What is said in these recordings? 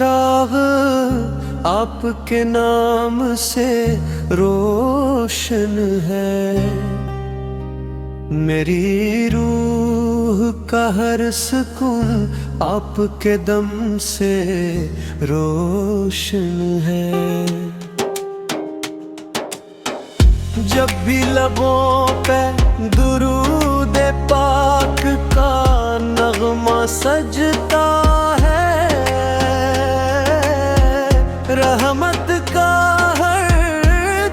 चिराग आपके नाम से रोशन है। मेरी रूह का हर सुकून आपके दम से रोशन है। जब भी लबों पे दुरूद पाक का नगमा सजता है, रहमत का हर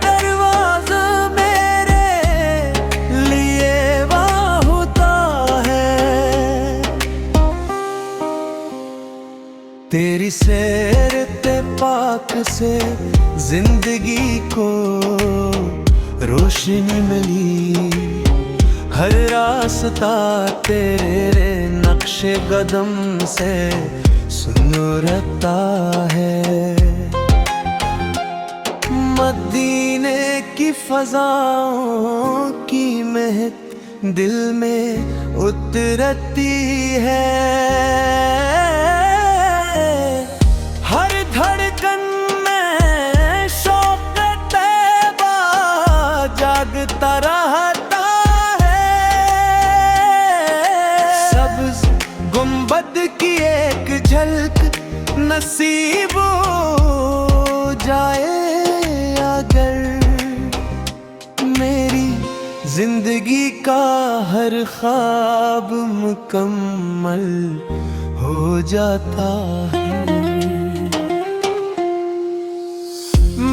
दरवाज़ा मेरे लिए वाहुता है। तेरी सैरते पाक से जिंदगी को रोशनी मिली, हर रास्ता तेरे नक्शे कदम से सुनरता है। मदीने की फज़ाओं की महक दिल में उतरती है। हर धड़कन में शौक़ तैबा जागता रहता है। सब्ज़ गुंबद की एक झलक नसीब हो जाए अगर, मेरी जिंदगी का हर ख्वाब मुकम्मल हो जाता है।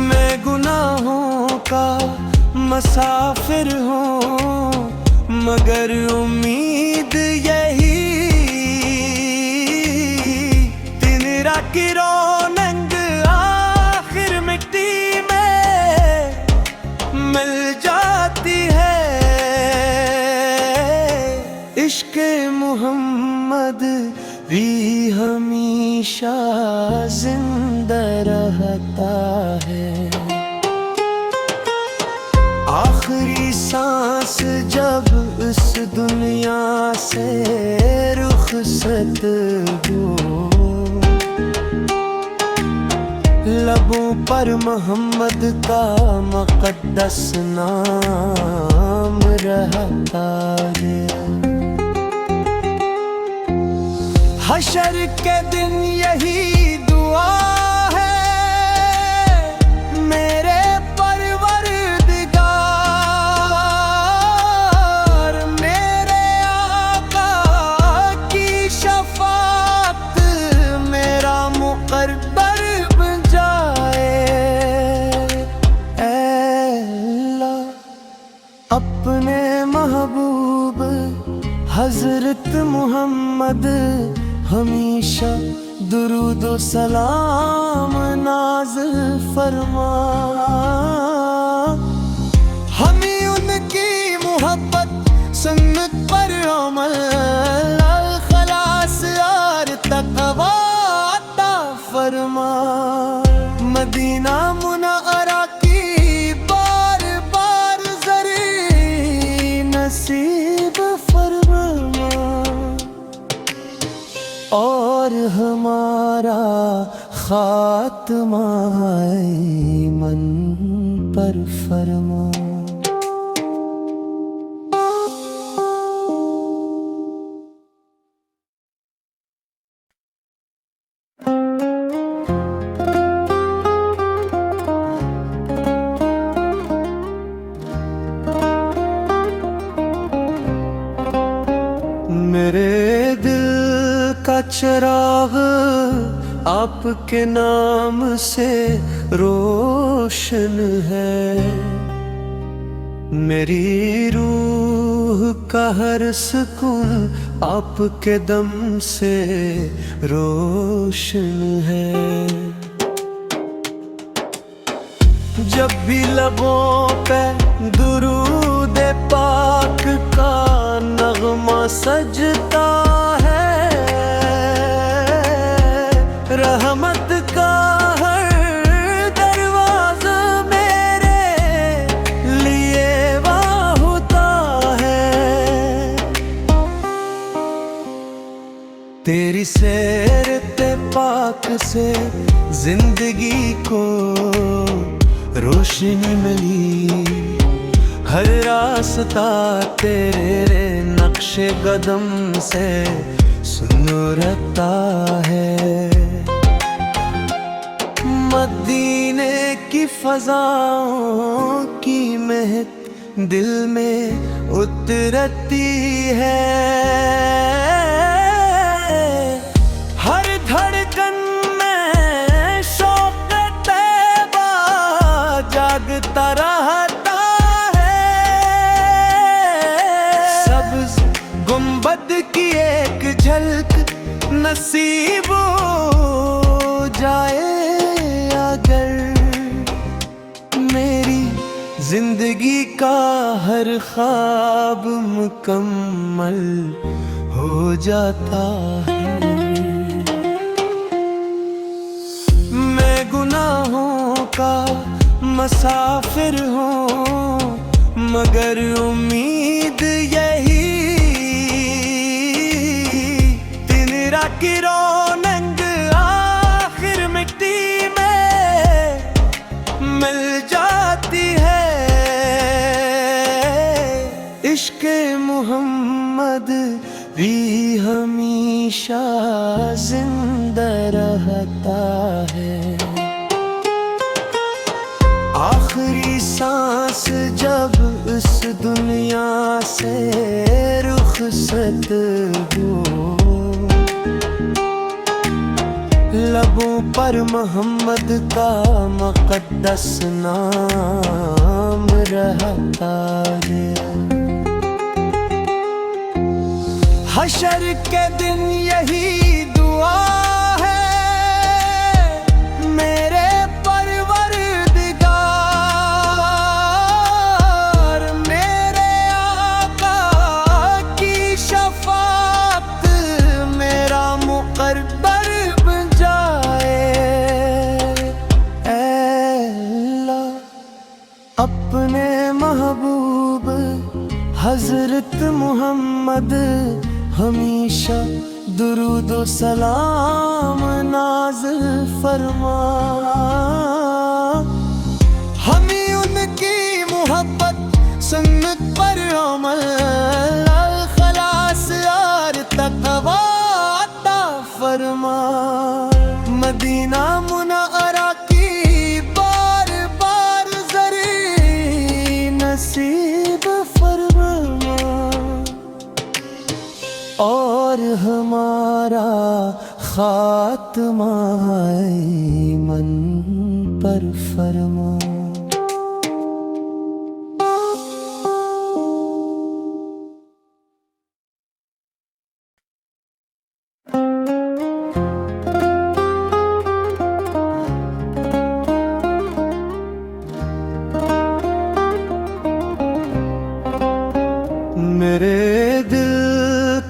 मैं गुनाहों का मुसाफिर हूँ, मगर उम्मीद यही तिनरा की रौनक आखिर मिट्टी में मिल जाती है। इश्क़ मुहम्मद भी हमेशा जिंदा रहता है। आखिरी सांस जब इस दुनिया से रुखसत हो, लबों पर मोहम्मद का मुक़द्दस नाम रहता है। हशर के दिन यही दुआ है मेरे अपने महबूब हजरत मोहम्मद हमेशा दुरूद व सलाम नाज़ फरमा। हमें उनकी मोहब्बत सुन्नत पर अमल खलास और तक़वा अता फरमा। मदीना मुनव्वरा की बार बार ज़री नसीब फरमा, और हमारा खात्मा ईमान पर फरमा। मेरे दिल का चिराग आपके नाम से रोशन है। मेरी रूह का हर सुकून आपके दम से रोशन है। जब भी लबों पे दुरूद पाक का नगमा सजता है, रहमत का हर दरवाज़ा मेरे लिए वाहुता है। तेरी सैरते पाक से जिंदगी को रोशनी मिली। हर रास्ता तेरे नक्शे कदम से सुनरता है। मदीने की फज़ाओं की महक दिल में उतरती है। हर धड़कन में शौक़ तैबा जागता रहता है। सब्ज़ गुंबद की एक झलक नसीब हो जाए अगर, मेरी जिंदगी का हर ख्वाब मुकम्मल हो जाता है। मैं गुनाहों का मुसाफिर हूँ मगर उम्मीद यही, दिन रात की रौनक आखिर मिट्टी में मिल जाती है। इश्क़ मोहम्मद भी हमेशा जिंदा रहता है। आखिरी सांस जब इस दुनिया से रुखसत हो, लबों पर मोहम्मद का मुक़द्दस नाम रहता है। हशर के दिन यही दुआ है मेरे परवरदिगार, मेरे आका की शफाअत मेरा मुक़र्रर बन जाए। ऐ अल्लाह अपने महबूब हज़रत मोहम्मद हमेशा दुरूद व सलाम नाज़िल फरमा। हमें उनकी मोहब्बत सुन्नत पर अमल खलास और तक़वा अता फरमा। मदीना मुनव्वरा की बार बार ज़री नसीब फरमा और हमारा खात्मा ईमान पर फरमा। मेरे दिल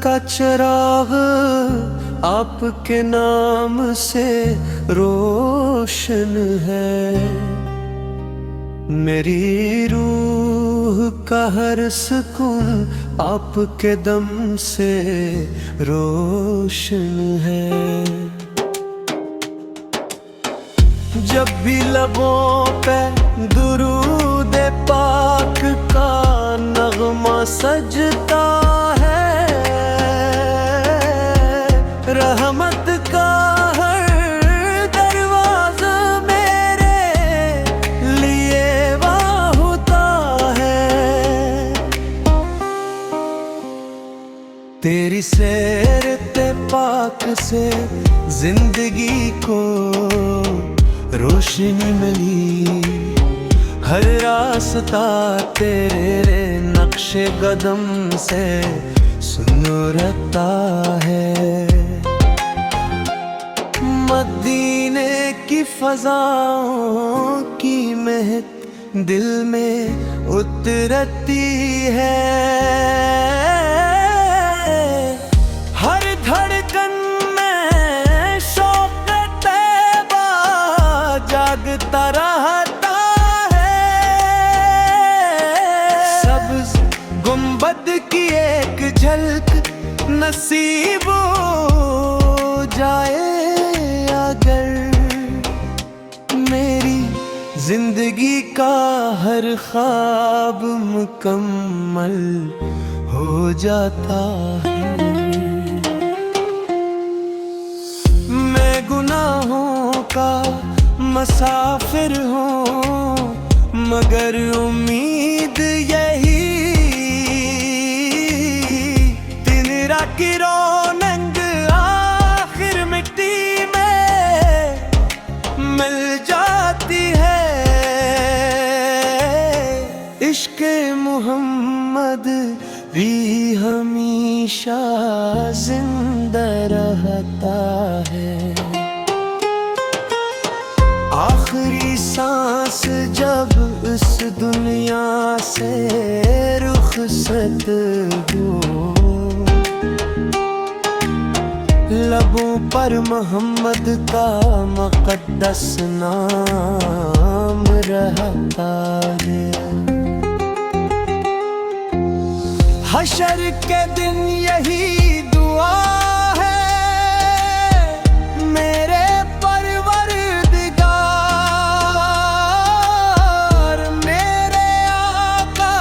का चिराग आपके नाम से रोशन है। मेरी रूह का हर सुकून आपके दम से रोशन है। जब भी लबों पे दुरूद पाक का नगमा सजता है, रहमत का हर दरवाज़ा मेरे लिए वाहुता है। तेरी सैरते पाक से जिंदगी को रोशनी मिली। हर रास्ता तेरे नक्शे कदम से सुनरता है। मदीने की फज़ाओं की महक दिल में उतरती है। हर धड़कन में शौक़ तैबा जागता रहता है। सब्ज़ गुंबद की एक झलक नसीब हो जाए जिंदगी का हर ख्वाब मुकम्मल हो जाता है। मैं गुनाहों का मुसाफिर हूँ, मगर उम्मीद यही दिन रात की रौनक आखिर मिट्टी में मिल जाती है। इश्क़ मोहम्मद भी हमेशा जिंदा रहता है। आखिरी सांस जब इस दुनिया से रुखसत हो, लबों पर मोहम्मद का मुक़द्दस नाम रहता है। हशर के दिन यही दुआ है मेरे परवरदिगार, मेरे आका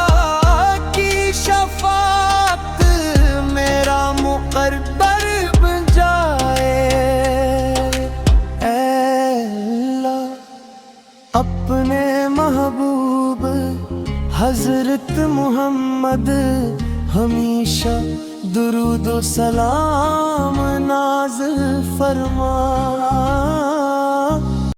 की शफाअत मेरा मुक़र्रर बन जाए। ऐ अल्लाह अपने महबूब हज़रत मोहम्मद हमेशा दुरूद व सलाम नाज़िल फरमा।